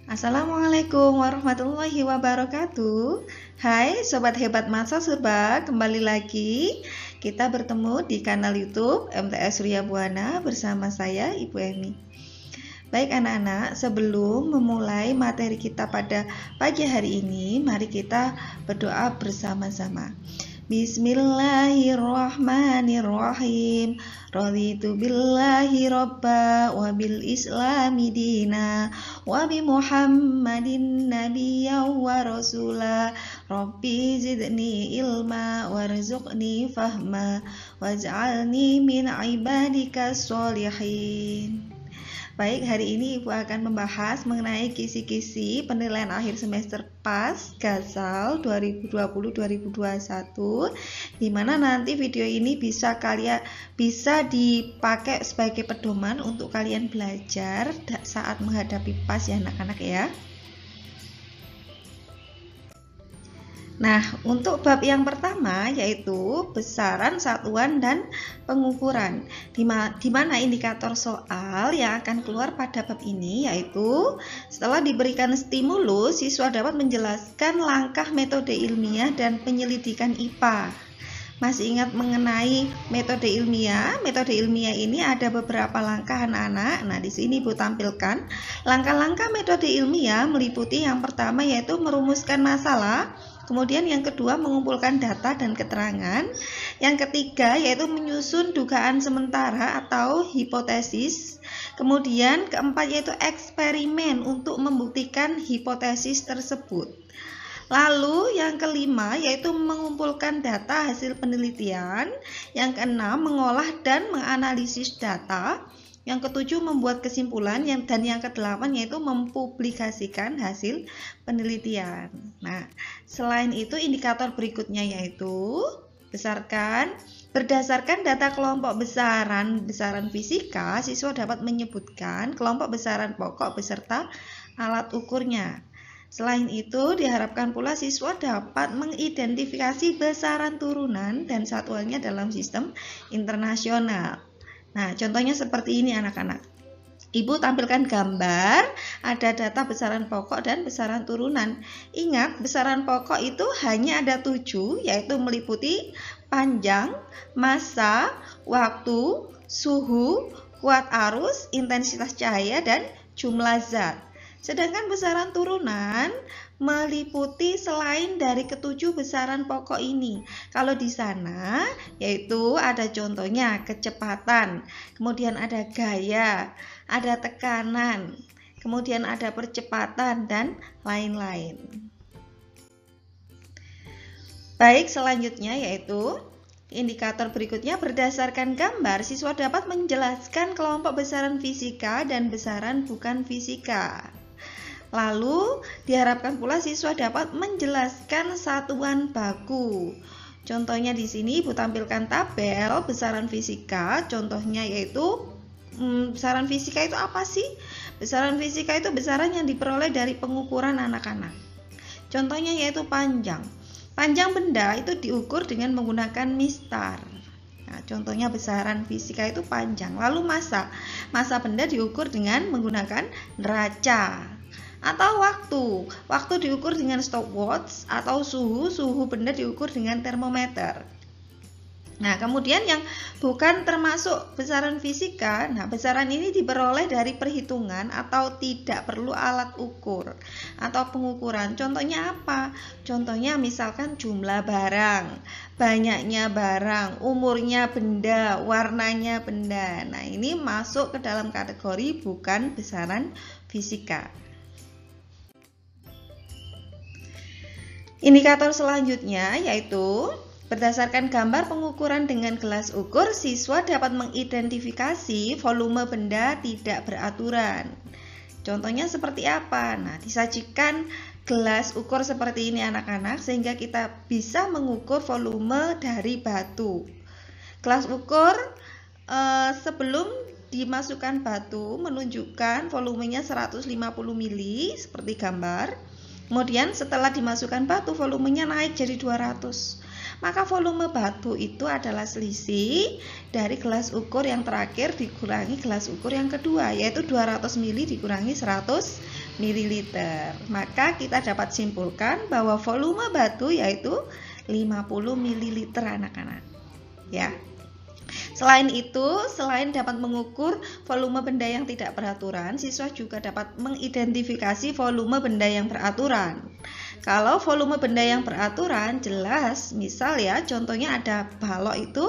Assalamualaikum warahmatullahi wabarakatuh. Hai Sobat Hebat Masa Serba, kembali lagi kita bertemu di kanal YouTube MTS Surya Buana bersama saya Ibu Emi. Baik anak-anak, sebelum memulai materi kita pada pagi hari ini, mari kita berdoa bersama-sama. Bismillahirrahmanirrahim. Raditu billahi robba wa bil islami dina wa bi Muhammadin nabiyya wa rasula. Rabbi zidni ilma warzuqni fahma waj'alni min ibadika sholihin. Baik, hari ini Ibu akan membahas mengenai kisi-kisi penilaian akhir semester PAS Gasal 2020-2021, di mana nanti video ini bisa dipakai sebagai pedoman untuk kalian belajar saat menghadapi PAS ya anak-anak ya. Nah, untuk bab yang pertama yaitu besaran satuan dan pengukuran, di mana indikator soal yang akan keluar pada bab ini yaitu setelah diberikan stimulus, siswa dapat menjelaskan langkah metode ilmiah dan penyelidikan IPA. Masih ingat mengenai metode ilmiah? Metode ilmiah ini ada beberapa langkah anak-anak. Nah, di sini Ibu tampilkan langkah-langkah metode ilmiah meliputi yang pertama yaitu merumuskan masalah. Kemudian yang kedua mengumpulkan data dan keterangan. Yang ketiga yaitu menyusun dugaan sementara atau hipotesis. Kemudian keempat yaitu eksperimen untuk membuktikan hipotesis tersebut. Lalu yang kelima yaitu mengumpulkan data hasil penelitian. Yang keenam mengolah dan menganalisis data. Yang ketujuh membuat kesimpulan, dan yang kedelapan yaitu mempublikasikan hasil penelitian. Nah, selain itu indikator berikutnya yaitu berdasarkan data kelompok besaran fisika, siswa dapat menyebutkan kelompok besaran pokok beserta alat ukurnya. Selain itu, diharapkan pula siswa dapat mengidentifikasi besaran turunan dan satuannya dalam sistem internasional. Nah, contohnya seperti ini anak-anak. Ibu tampilkan gambar, ada data besaran pokok dan besaran turunan. Ingat, besaran pokok itu hanya ada 7, yaitu meliputi panjang, massa, waktu, suhu, kuat arus, intensitas cahaya, dan jumlah zat. Sedangkan besaran turunan meliputi selain dari ketujuh besaran pokok ini. Kalau di sana yaitu ada contohnya kecepatan, kemudian ada gaya, ada tekanan, kemudian ada percepatan dan lain-lain. Baik, selanjutnya yaitu indikator berikutnya berdasarkan gambar, siswa dapat menjelaskan kelompok besaran fisika dan besaran bukan fisika. Lalu diharapkan pula siswa dapat menjelaskan satuan baku. Contohnya di sini Ibu tampilkan tabel besaran fisika. Contohnya yaitu besaran fisika itu apa sih? Besaran fisika itu besaran yang diperoleh dari pengukuran anak-anak. Contohnya yaitu panjang. Panjang benda itu diukur dengan menggunakan mistar. Nah, contohnya besaran fisika itu panjang. Lalu massa benda diukur dengan menggunakan neraca. Atau waktu diukur dengan stopwatch, atau suhu benda diukur dengan termometer. Nah, kemudian yang bukan termasuk besaran fisika, nah besaran ini diperoleh dari perhitungan atau tidak perlu alat ukur atau pengukuran. Contohnya apa? Contohnya misalkan jumlah barang, banyaknya barang, umurnya benda, warnanya benda. Nah, ini masuk ke dalam kategori bukan besaran fisika. Indikator selanjutnya yaitu berdasarkan gambar pengukuran dengan gelas ukur, siswa dapat mengidentifikasi volume benda tidak beraturan. Contohnya seperti apa? Nah, disajikan gelas ukur seperti ini anak-anak sehingga kita bisa mengukur volume dari batu. Gelas ukur sebelum dimasukkan batu menunjukkan volumenya 150 ml seperti gambar. Kemudian setelah dimasukkan batu, volumenya naik jadi 200. Maka volume batu itu adalah selisih dari gelas ukur yang terakhir dikurangi gelas ukur yang kedua, yaitu 200 ml dikurangi 100 ml. Maka kita dapat simpulkan bahwa volume batu yaitu 50 ml anak-anak. Ya. Selain itu, selain dapat mengukur volume benda yang tidak beraturan, siswa juga dapat mengidentifikasi volume benda yang beraturan. Kalau volume benda yang beraturan jelas, misal ya, contohnya ada balok itu,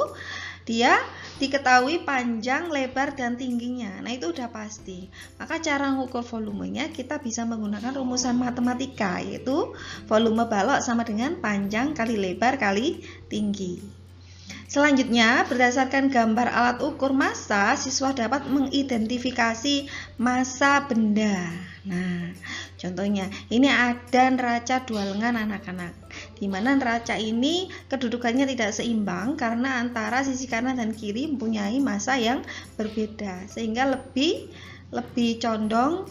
dia diketahui panjang, lebar, dan tingginya. Nah, itu udah pasti. Maka cara mengukur volumenya kita bisa menggunakan rumusan matematika, yaitu volume balok sama dengan panjang kali lebar kali tinggi. Selanjutnya, berdasarkan gambar alat ukur massa, siswa dapat mengidentifikasi massa benda. Nah, contohnya ini ada neraca dua lengan anak-anak, di mana neraca ini kedudukannya tidak seimbang karena antara sisi kanan dan kiri mempunyai massa yang berbeda, sehingga lebih condong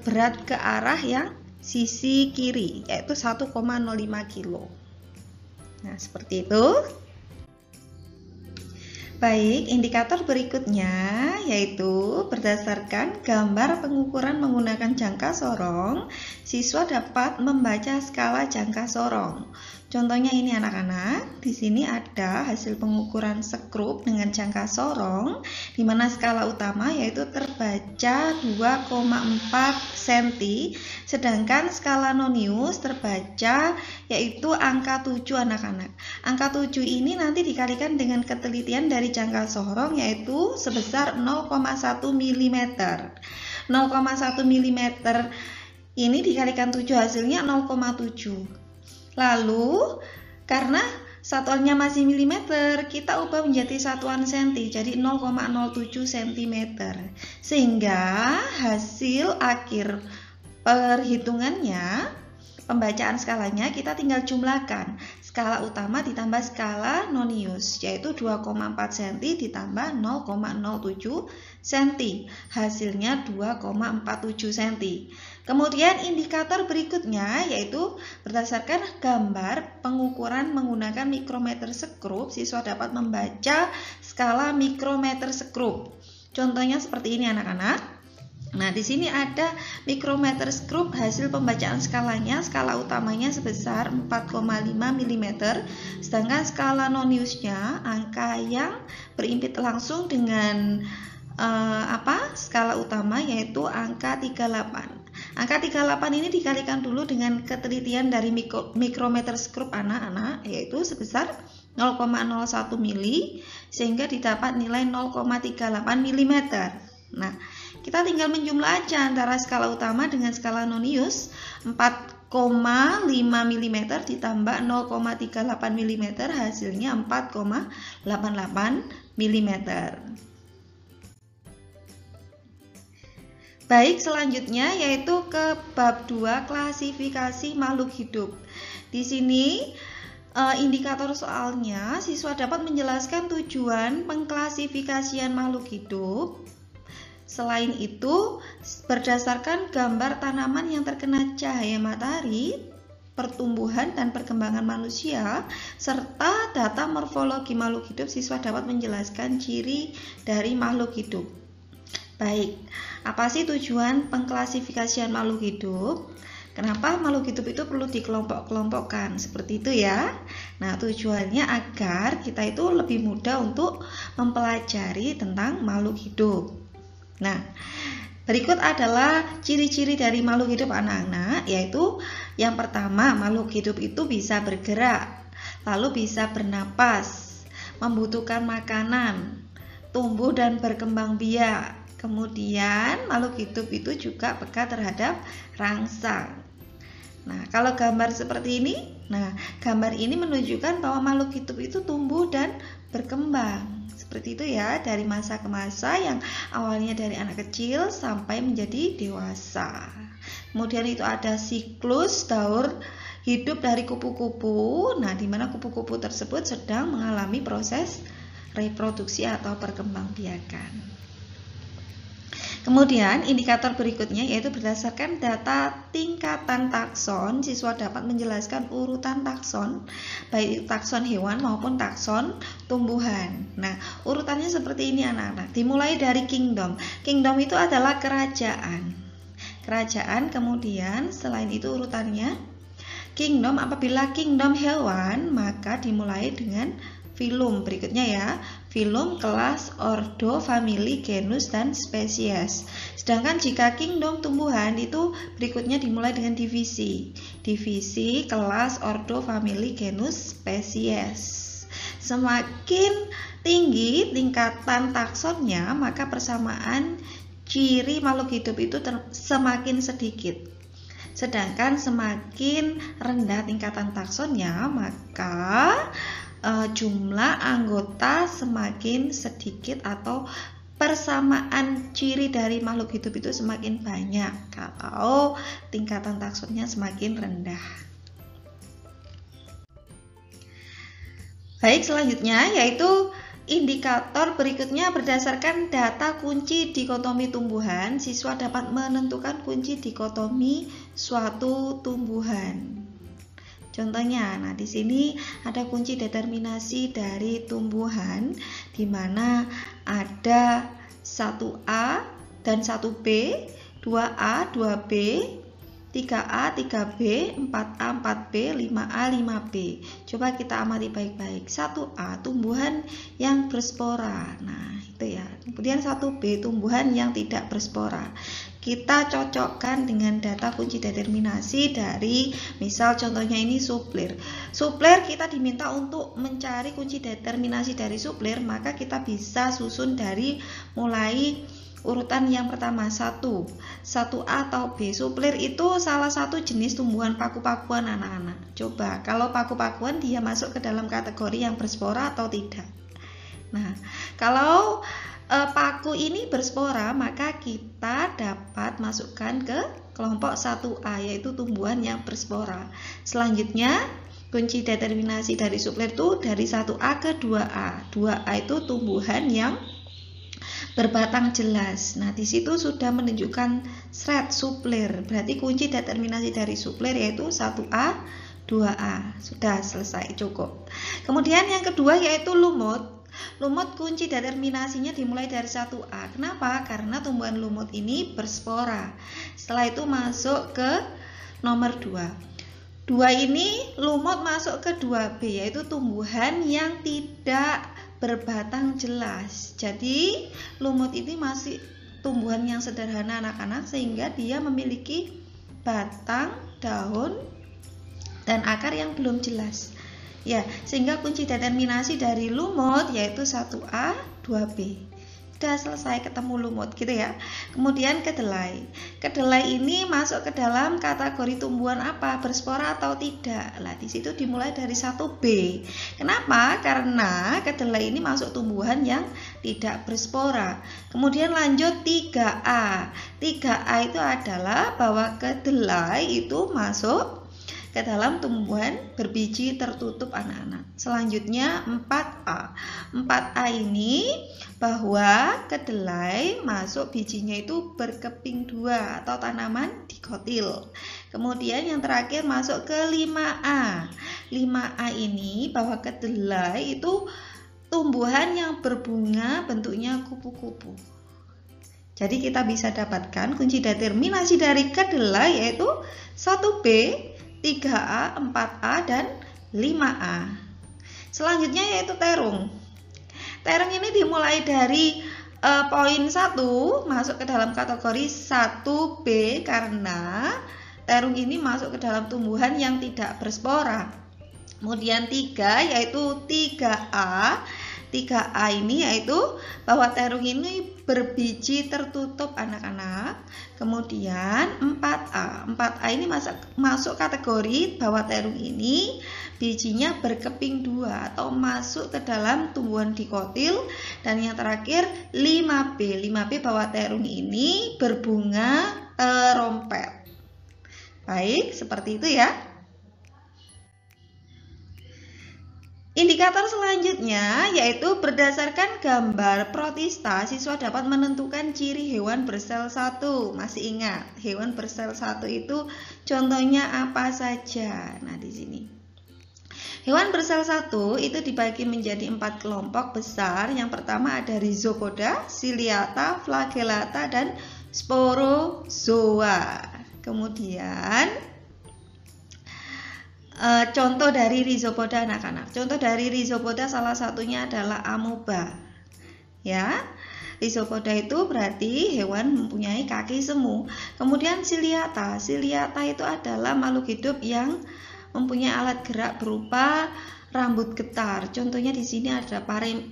berat ke arah yang sisi kiri, yaitu 1,05 kilo. Nah, seperti itu. Baik, indikator berikutnya yaitu berdasarkan gambar pengukuran menggunakan jangka sorong, siswa dapat membaca skala jangka sorong. Contohnya ini anak-anak, di sini ada hasil pengukuran sekrup dengan jangka sorong, di mana skala utama yaitu terbaca 2,4 cm, sedangkan skala nonius terbaca yaitu angka 7 anak-anak. Angka 7 ini nanti dikalikan dengan ketelitian dari jangka sorong yaitu sebesar 0,1 mm. 0,1 mm ini dikalikan 7 hasilnya 0,7. Lalu karena satuannya masih milimeter, kita ubah menjadi satuan senti, jadi 0,07 cm. Sehingga hasil akhir perhitungannya, pembacaan skalanya kita tinggal jumlahkan. Skala utama ditambah skala nonius, yaitu 2,4 cm ditambah 0,07 cm. Hasilnya 2,47 cm. Kemudian indikator berikutnya yaitu berdasarkan gambar pengukuran menggunakan mikrometer sekrup, siswa dapat membaca skala mikrometer sekrup. Contohnya seperti ini anak-anak. Nah, di sini ada mikrometer sekrup, hasil pembacaan skalanya, skala utamanya sebesar 4,5 mm, sedangkan skala noniusnya, angka yang berimpit langsung dengan skala utama yaitu angka 38. Angka 38 ini dikalikan dulu dengan ketelitian dari mikrometer sekrup anak-anak, yaitu sebesar 0,01 mili, sehingga didapat nilai 0,38 mm. Nah, kita tinggal menjumlah aja antara skala utama dengan skala nonius. 4,5 mm ditambah 0,38 mm hasilnya 4,88 mm. Baik, selanjutnya yaitu ke bab 2 klasifikasi makhluk hidup. Di sini indikator soalnya siswa dapat menjelaskan tujuan pengklasifikasian makhluk hidup. Selain itu, berdasarkan gambar tanaman yang terkena cahaya matahari, pertumbuhan dan perkembangan manusia, serta data morfologi makhluk hidup, siswa dapat menjelaskan ciri dari makhluk hidup. Baik, apa sih tujuan pengklasifikasian makhluk hidup? Kenapa makhluk hidup itu perlu dikelompok-kelompokkan? Seperti itu ya. Nah, tujuannya agar kita itu lebih mudah untuk mempelajari tentang makhluk hidup. Nah, berikut adalah ciri-ciri dari makhluk hidup anak-anak, yaitu yang pertama, makhluk hidup itu bisa bergerak, lalu bisa bernapas, membutuhkan makanan, tumbuh dan berkembang biak. Kemudian makhluk hidup itu juga peka terhadap rangsang. Nah, kalau gambar seperti ini, gambar ini menunjukkan bahwa makhluk hidup itu tumbuh dan berkembang. Seperti itu ya, dari masa ke masa yang awalnya dari anak kecil sampai menjadi dewasa. Kemudian itu ada siklus daur hidup dari kupu-kupu. Nah, di mana kupu-kupu tersebut sedang mengalami proses reproduksi atau perkembangbiakan. Kemudian indikator berikutnya yaitu berdasarkan data tingkatan takson, siswa dapat menjelaskan urutan takson, baik takson hewan maupun takson tumbuhan. Nah, urutannya seperti ini anak-anak. Dimulai dari kingdom. Kingdom itu adalah kerajaan. Kerajaan, kemudian selain itu urutannya kingdom. Apabila kingdom hewan, maka dimulai dengan filum. Berikutnya ya, filum, kelas, ordo, famili, genus, dan spesies. Sedangkan jika kingdom tumbuhan itu berikutnya dimulai dengan divisi. Divisi, kelas, ordo, famili, genus, spesies. Semakin tinggi tingkatan taksonnya, maka persamaan ciri makhluk hidup itu semakin sedikit. Sedangkan semakin rendah tingkatan taksonnya, maka jumlah anggota semakin sedikit atau persamaan ciri dari makhluk hidup itu semakin banyak kalau tingkatan taksonnya semakin rendah. Baik, selanjutnya yaitu indikator berikutnya berdasarkan data kunci dikotomi tumbuhan, siswa dapat menentukan kunci dikotomi suatu tumbuhan. Contohnya, nah di sini ada kunci determinasi dari tumbuhan di mana ada 1A dan 1B, 2A, 2B, 3A, 3B, 4A, 4B, 5A, 5B. Coba kita amati baik-baik. 1A tumbuhan yang berspora. Nah, itu ya. Kemudian 1B tumbuhan yang tidak berspora. Kita cocokkan dengan data kunci determinasi dari, misal contohnya ini suplir. Suplir kita diminta untuk mencari kunci determinasi dari suplir, maka kita bisa susun dari mulai urutan yang pertama 1A atau B. Suplir itu salah satu jenis tumbuhan paku-pakuan anak-anak. Coba kalau paku-pakuan dia masuk ke dalam kategori yang berspora atau tidak. Nah, kalau paku ini berspora, maka kita dapat masukkan ke kelompok 1A, yaitu tumbuhan yang berspora. Selanjutnya kunci determinasi dari suplir itu dari 1A ke 2A. 2A itu tumbuhan yang berbatang jelas. Nah, di situ sudah menunjukkan seret suplir. Berarti kunci determinasi dari suplir yaitu 1A, 2A. Sudah selesai, cukup. Kemudian yang kedua yaitu lumut. Lumut kunci determinasinya dimulai dari 1A. Kenapa? Karena tumbuhan lumut ini berspora. Setelah itu masuk ke nomor 2. 2 ini lumut masuk ke 2B, yaitu tumbuhan yang tidak berbatang jelas. Jadi lumut ini masih tumbuhan yang sederhana anak-anak, sehingga dia memiliki batang, daun, dan akar yang belum jelas. Ya, sehingga kunci determinasi dari lumut yaitu 1A, 2B. Sudah selesai, ketemu lumut gitu ya. Kemudian kedelai. Kedelai ini masuk ke dalam kategori tumbuhan apa? Berspora atau tidak? Lah, di situ dimulai dari 1B. Kenapa? Karena kedelai ini masuk tumbuhan yang tidak berspora. Kemudian lanjut 3A. 3A itu adalah bahwa kedelai itu masuk ke dalam tumbuhan berbiji tertutup anak-anak. Selanjutnya 4A. 4A ini bahwa kedelai masuk bijinya itu berkeping 2 atau tanaman dikotil. Kemudian yang terakhir masuk ke 5A. 5A ini bahwa kedelai itu tumbuhan yang berbunga bentuknya kupu-kupu. Jadi kita bisa dapatkan kunci determinasi dari kedelai yaitu 1B, 3A, 4A, dan 5A. Selanjutnya yaitu terung. Terung ini dimulai dari poin 1 masuk ke dalam kategori 1B karena terung ini masuk ke dalam tumbuhan yang tidak berspora. Kemudian 3 yaitu 3A. 3A ini yaitu bahwa terung ini berbiji tertutup anak-anak. Kemudian 4A. 4A ini masuk kategori bahwa terung ini bijinya berkeping 2 atau masuk ke dalam tumbuhan dikotil. Dan yang terakhir 5B. 5B bahwa terung ini berbunga rompet. Baik, seperti itu ya. Indikator selanjutnya yaitu berdasarkan gambar protista, siswa dapat menentukan ciri hewan bersel 1. Masih ingat, hewan bersel 1 itu contohnya apa saja? Nah, di sini. Hewan bersel 1 itu dibagi menjadi 4 kelompok besar. Yang pertama ada Rhizopoda, Ciliata, Flagellata, dan Sporozoa. Kemudian contoh dari Rhizopoda anak-anak. Contoh dari Rhizopoda salah satunya adalah amoeba. Ya. Rhizopoda itu berarti hewan mempunyai kaki semu. Kemudian Ciliata. Ciliata itu adalah makhluk hidup yang mempunyai alat gerak berupa rambut getar. Contohnya di sini ada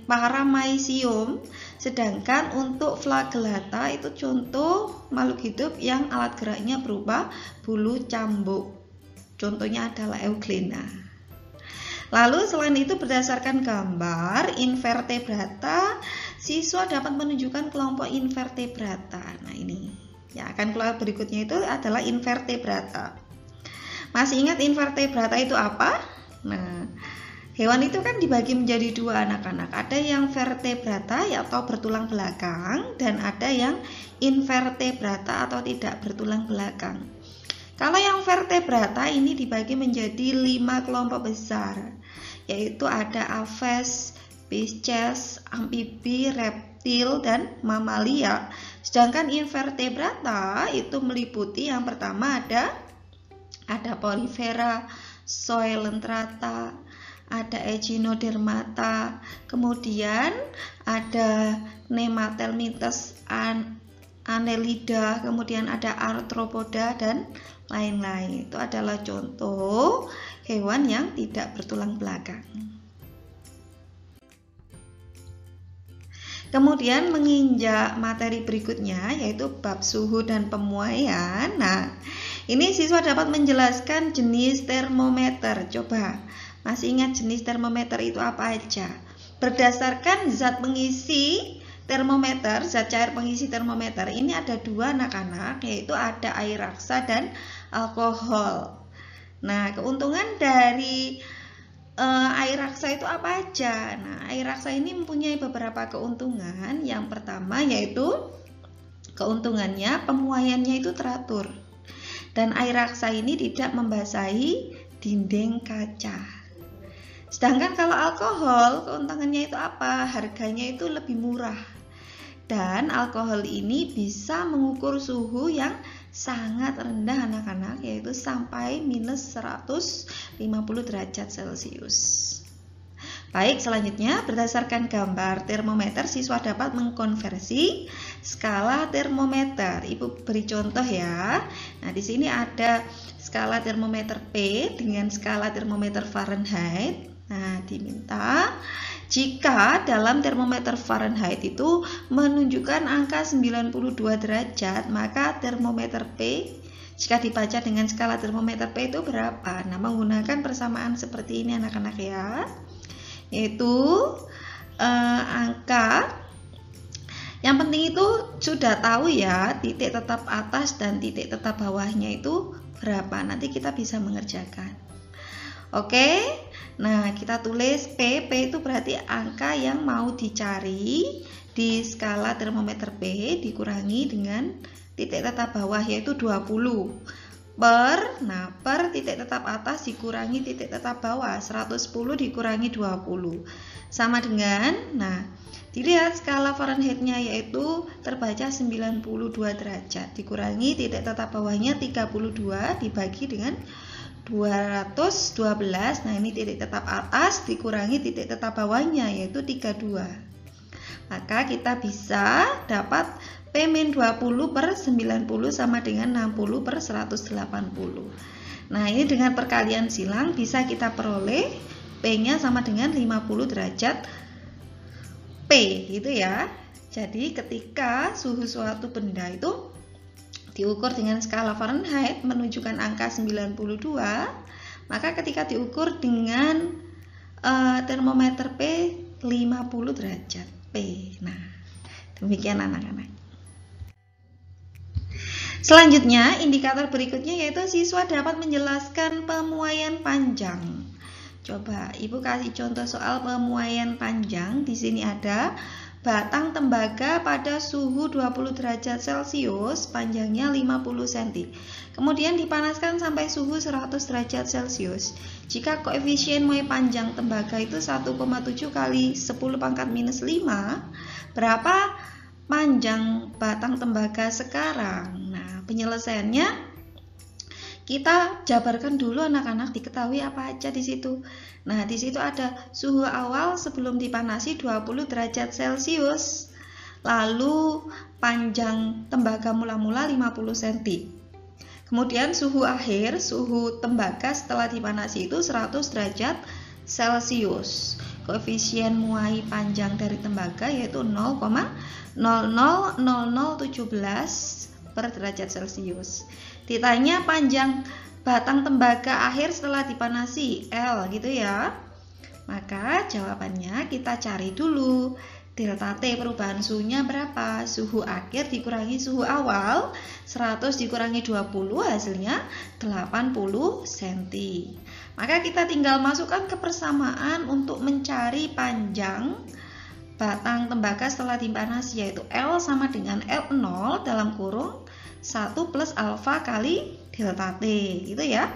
Paramecium. Sedangkan untuk Flagellata itu contoh makhluk hidup yang alat geraknya berupa bulu cambuk. Contohnya adalah Euglena. Lalu selain itu berdasarkan gambar invertebrata, siswa dapat menunjukkan kelompok invertebrata. Nah, ini ya, akan keluar berikutnya itu adalah invertebrata. Masih ingat invertebrata itu apa? Nah, hewan itu kan dibagi menjadi 2 anak-anak. Ada yang vertebrata atau bertulang belakang, dan ada yang invertebrata atau tidak bertulang belakang. Kalau yang vertebrata ini dibagi menjadi 5 kelompok besar, yaitu ada aves, Pisces, amfibi, reptil, dan mamalia. Sedangkan invertebrata itu meliputi yang pertama ada Porifera, Coelenterata, ada Echinodermata, kemudian ada Nematelmintes, Annelida, kemudian ada Arthropoda, dan lain-lain. Itu adalah contoh hewan yang tidak bertulang belakang. Kemudian menginjak materi berikutnya yaitu bab suhu dan pemuaian. Nah, ini siswa dapat menjelaskan jenis termometer. Coba, masih ingat jenis termometer itu apa aja? Berdasarkan zat pengisi termometer, zat cair pengisi termometer, ini ada 2 anak-anak, yaitu ada air raksa dan alkohol. Nah, keuntungan dari air raksa itu apa aja? Nah, air raksa ini mempunyai beberapa keuntungan. Yang pertama yaitu keuntungannya pemuaiannya itu teratur. Dan air raksa ini tidak membasahi dinding kaca. Sedangkan kalau alkohol, keuntungannya itu apa? Harganya itu lebih murah. Dan alkohol ini bisa mengukur suhu yang sangat rendah anak-anak, yaitu sampai minus 150 derajat Celcius. Baik, selanjutnya berdasarkan gambar termometer, siswa dapat mengkonversi skala termometer. Ibu beri contoh ya. Nah, di sini ada skala termometer P dengan skala termometer Fahrenheit. Nah, diminta jika dalam termometer Fahrenheit itu menunjukkan angka 92 derajat, maka termometer P jika dibaca dengan skala termometer P itu berapa? Nah, menggunakan persamaan seperti ini anak-anak ya. Yaitu angka yang penting itu sudah tahu ya, titik tetap atas dan titik tetap bawahnya itu berapa. Nanti kita bisa mengerjakan. Oke, nah kita tulis P itu berarti angka yang mau dicari di skala termometer P dikurangi dengan titik tetap bawah yaitu 20 per titik tetap atas dikurangi titik tetap bawah 110 dikurangi 20 sama dengan, nah dilihat skala Fahrenheitnya yaitu terbaca 92 derajat dikurangi titik tetap bawahnya 32 dibagi dengan 212. Nah, ini titik tetap atas dikurangi titik tetap bawahnya yaitu 32. Maka kita bisa dapat P-20 per 90 sama dengan 60 per 180. Nah, ini dengan perkalian silang bisa kita peroleh P-nya sama dengan 50 derajat P gitu ya. Jadi ketika suhu suatu benda itu diukur dengan skala Fahrenheit menunjukkan angka 92, maka ketika diukur dengan termometer P 50 derajat P. Nah, demikian anak-anak. Selanjutnya, indikator berikutnya yaitu siswa dapat menjelaskan pemuaian panjang. Coba Ibu kasih contoh soal pemuaian panjang. Di sini ada batang tembaga pada suhu 20 derajat Celcius, panjangnya 50 cm. Kemudian dipanaskan sampai suhu 100 derajat Celcius. Jika koefisien muai panjang tembaga itu 1,7 kali 10 pangkat minus 5, berapa panjang batang tembaga sekarang? Nah, penyelesaiannya kita jabarkan dulu anak-anak, diketahui apa aja di situ. Nah, di situ ada suhu awal sebelum dipanasi 20 derajat Celcius. Lalu panjang tembaga mula-mula 50 cm. Kemudian suhu akhir, suhu tembaga setelah dipanasi itu 100 derajat Celcius. Koefisien muai panjang dari tembaga yaitu 0,000017 per derajat Celcius. Ditanya panjang batang tembaga akhir setelah dipanasi, L gitu ya. Maka jawabannya kita cari dulu. Delta T perubahan suhunya berapa? Suhu akhir dikurangi suhu awal, 100 dikurangi 20 hasilnya 80 cm. Maka kita tinggal masukkan ke persamaan untuk mencari panjang batang tembaga setelah dipanasi, yaitu L sama dengan L0 dalam kurung 1 plus alfa kali delta T gitu ya.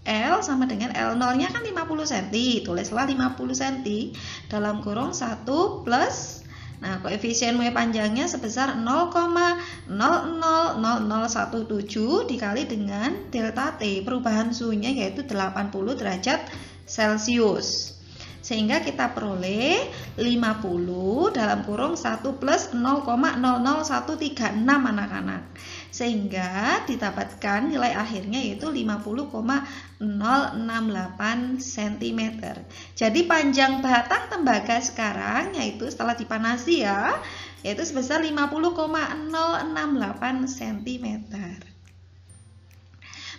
L sama dengan L0 nya kan 50 cm, tulislah 50 cm dalam kurung 1 plus, nah koefisien muai panjangnya sebesar 0,000017 dikali dengan delta T perubahan suhunya yaitu 80 derajat Celcius. Sehingga kita peroleh 50 dalam kurung 1 plus 0,00136 anak-anak. Sehingga didapatkan nilai akhirnya yaitu 50,068 cm. Jadi panjang batang tembaga sekarang yaitu setelah dipanasi ya, yaitu sebesar 50,068 cm.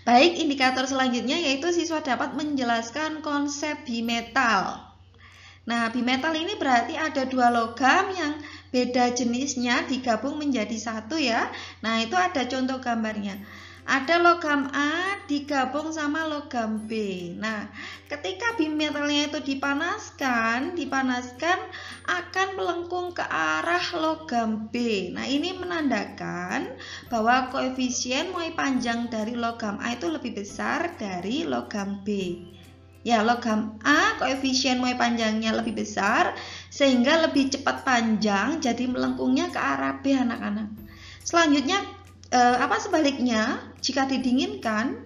Baik, indikator selanjutnya yaitu siswa dapat menjelaskan konsep bimetal. Nah, bimetal ini berarti ada dua logam yang beda jenisnya digabung menjadi satu ya. Nah, itu ada contoh gambarnya. Ada logam A digabung sama logam B. Nah, ketika bimetalnya itu dipanaskan akan melengkung ke arah logam B. Nah, ini menandakan bahwa koefisien muai panjang dari logam A itu lebih besar dari logam B. Ya, logam A koefisien muai panjangnya lebih besar sehingga lebih cepat panjang, jadi melengkungnya ke arah B anak-anak. Selanjutnya sebaliknya, jika didinginkan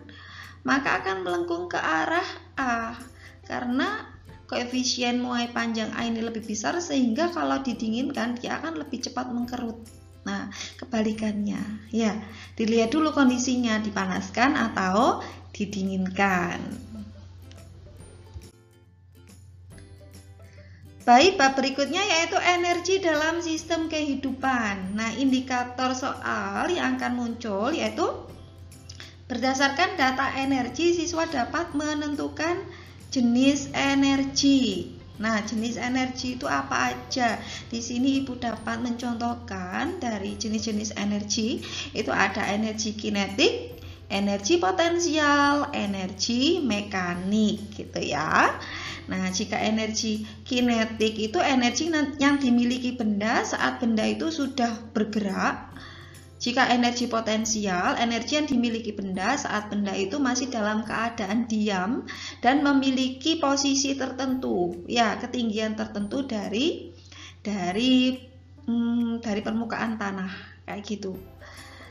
maka akan melengkung ke arah A karena koefisien muai panjang A ini lebih besar sehingga kalau didinginkan dia akan lebih cepat mengkerut. Nah, kebalikannya ya, dilihat dulu kondisinya, dipanaskan atau didinginkan. Baik, bab berikutnya yaitu energi dalam sistem kehidupan. Nah, indikator soal yang akan muncul yaitu berdasarkan data energi, siswa dapat menentukan jenis energi. Nah, jenis energi itu apa aja? Di sini Ibu dapat mencontohkan dari jenis-jenis energi. Itu ada energi kinetik, energi potensial, energi mekanik gitu ya. Nah, jika energi kinetik itu energi yang dimiliki benda saat benda itu sudah bergerak. Jika energi potensial, energi yang dimiliki benda saat benda itu masih dalam keadaan diam dan memiliki posisi tertentu, ya, ketinggian tertentu dari permukaan tanah, kayak gitu.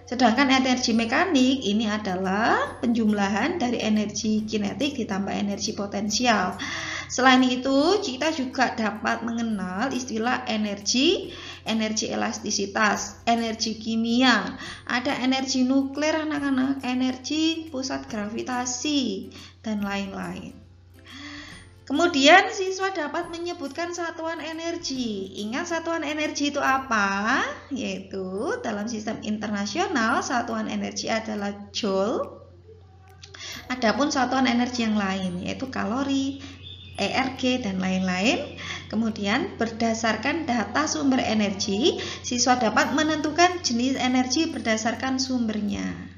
Sedangkan energi mekanik ini adalah penjumlahan dari energi kinetik ditambah energi potensial. Selain itu, kita juga dapat mengenal istilah energi elastisitas, energi kimia, ada energi nuklir anak-anak, energi pusat gravitasi, dan lain-lain. Kemudian siswa dapat menyebutkan satuan energi. Ingat satuan energi itu apa? Yaitu dalam sistem internasional satuan energi adalah joule. Adapun satuan energi yang lain yaitu kalori, ERG, dan lain-lain. Kemudian berdasarkan data sumber energi, siswa dapat menentukan jenis energi berdasarkan sumbernya.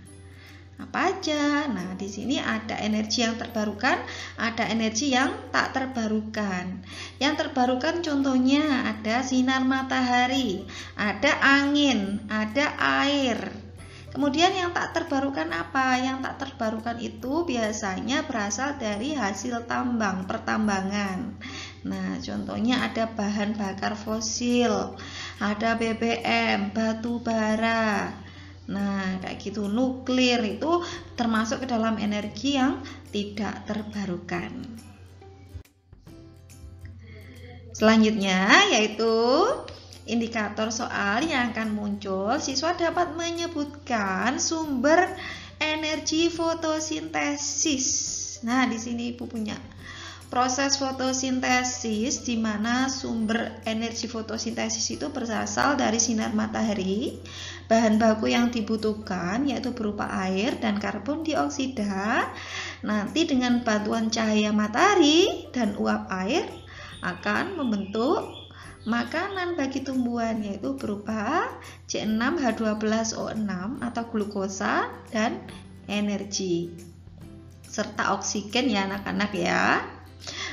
Apa aja? Nah, di sini ada energi yang terbarukan, ada energi yang tak terbarukan. Yang terbarukan contohnya ada sinar matahari, ada angin, ada air. Kemudian yang tak terbarukan apa? Yang tak terbarukan itu biasanya berasal dari hasil tambang, pertambangan. Nah, contohnya ada bahan bakar fosil, ada BBM, batu bara. Nah, kayak gitu. Nuklir itu termasuk ke dalam energi yang tidak terbarukan. Selanjutnya yaitu indikator soal yang akan muncul. Siswa dapat menyebutkan sumber energi fotosintesis. Nah, di sini Ibu punya proses fotosintesis, di mana sumber energi fotosintesis itu berasal dari sinar matahari. Bahan baku yang dibutuhkan yaitu berupa air dan karbon dioksida. Nanti dengan bantuan cahaya matahari dan uap air akan membentuk makanan bagi tumbuhan, yaitu berupa C6H12O6 atau glukosa dan energi serta oksigen ya anak-anak ya.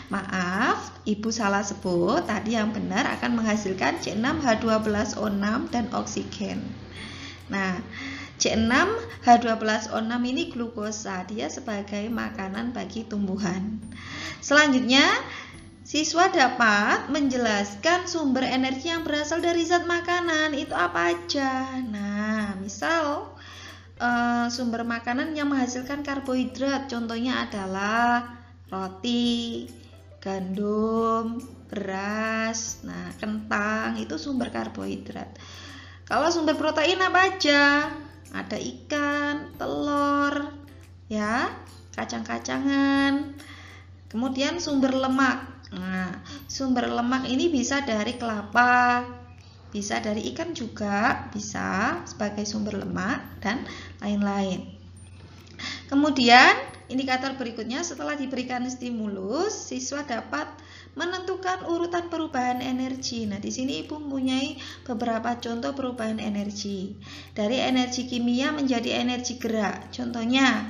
Maaf, Ibu salah sebut. Tadi yang benar akan menghasilkan C6H12O6 dan oksigen. Nah, C6H12O6 ini glukosa, dia sebagai makanan bagi tumbuhan. Selanjutnya, siswa dapat menjelaskan sumber energi yang berasal dari zat makanan. Itu apa aja? Nah, misal sumber makanan yang menghasilkan karbohidrat, contohnya adalah roti, gandum, beras, nah kentang itu sumber karbohidrat. Kalau sumber protein apa aja? Ada ikan, telur, ya, kacang-kacangan. Kemudian sumber lemak. Nah, sumber lemak ini bisa dari kelapa, bisa dari ikan juga, bisa sebagai sumber lemak dan lain-lain. Kemudian indikator berikutnya, setelah diberikan stimulus, siswa dapat menentukan urutan perubahan energi. Nah, di sini Ibu mempunyai beberapa contoh perubahan energi. Dari energi kimia menjadi energi gerak. Contohnya,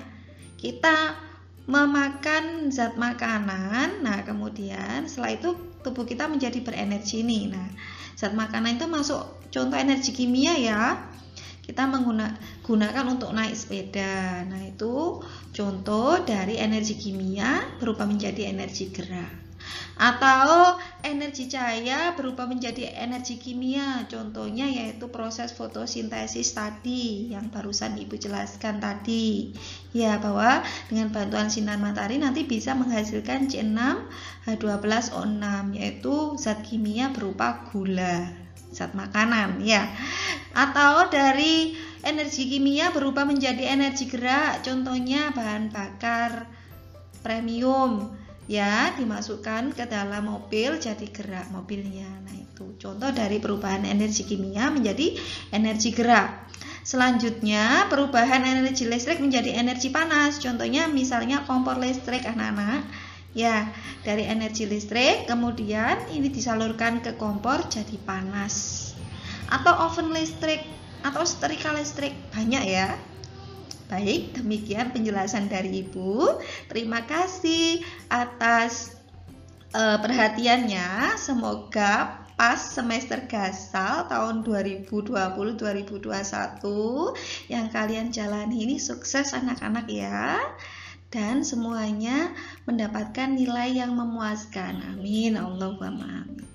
kita memakan zat makanan. Nah, kemudian setelah itu tubuh kita menjadi berenergi nih. Nah, zat makanan itu masuk contoh energi kimia ya. Kita menggunakan untuk naik sepeda. Nah, itu contoh dari energi kimia berubah menjadi energi gerak. Atau energi cahaya berubah menjadi energi kimia. Contohnya yaitu proses fotosintesis tadi yang barusan Ibu jelaskan tadi. Ya, bahwa dengan bantuan sinar matahari nanti bisa menghasilkan C6H12O6, yaitu zat kimia berupa gula, zat makanan ya. Atau dari energi kimia berubah menjadi energi gerak, contohnya bahan bakar premium ya, dimasukkan ke dalam mobil jadi gerak mobilnya. Nah, itu contoh dari perubahan energi kimia menjadi energi gerak. Selanjutnya, perubahan energi listrik menjadi energi panas. Contohnya misalnya kompor listrik anak-anak. Ya, dari energi listrik kemudian ini disalurkan ke kompor jadi panas. Atau oven listrik atau setrika listrik, banyak ya. Baik, demikian penjelasan dari Ibu. Terima kasih atas perhatiannya. Semoga pas semester Gasal tahun 2020-2021 yang kalian jalani ini sukses anak-anak ya. Dan semuanya mendapatkan nilai yang memuaskan. Amin. Allahumma amin.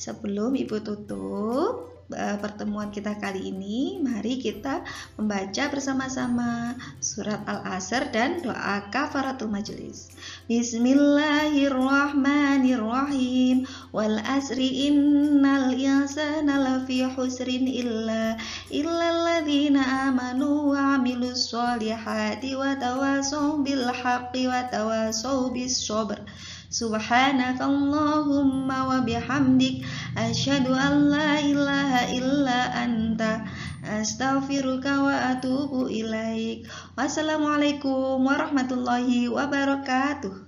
Sebelum Ibu tutup pertemuan kita kali ini, mari kita membaca bersama-sama surat Al-Asr dan doa kafaratul majelis. Bismillahirrahmanirrahim. Wal asri innal insana lafi husrin illa alladzina amanu wa amilus solihati wa tawasaw bil haqqi wa tawasaw bis sabr. Subhanakallahumma wa bihamdik asyhadu an la ilaha illa anta astaghfiruka wa atubu ilaik. Wassalamualaikum warahmatullahi wabarakatuh.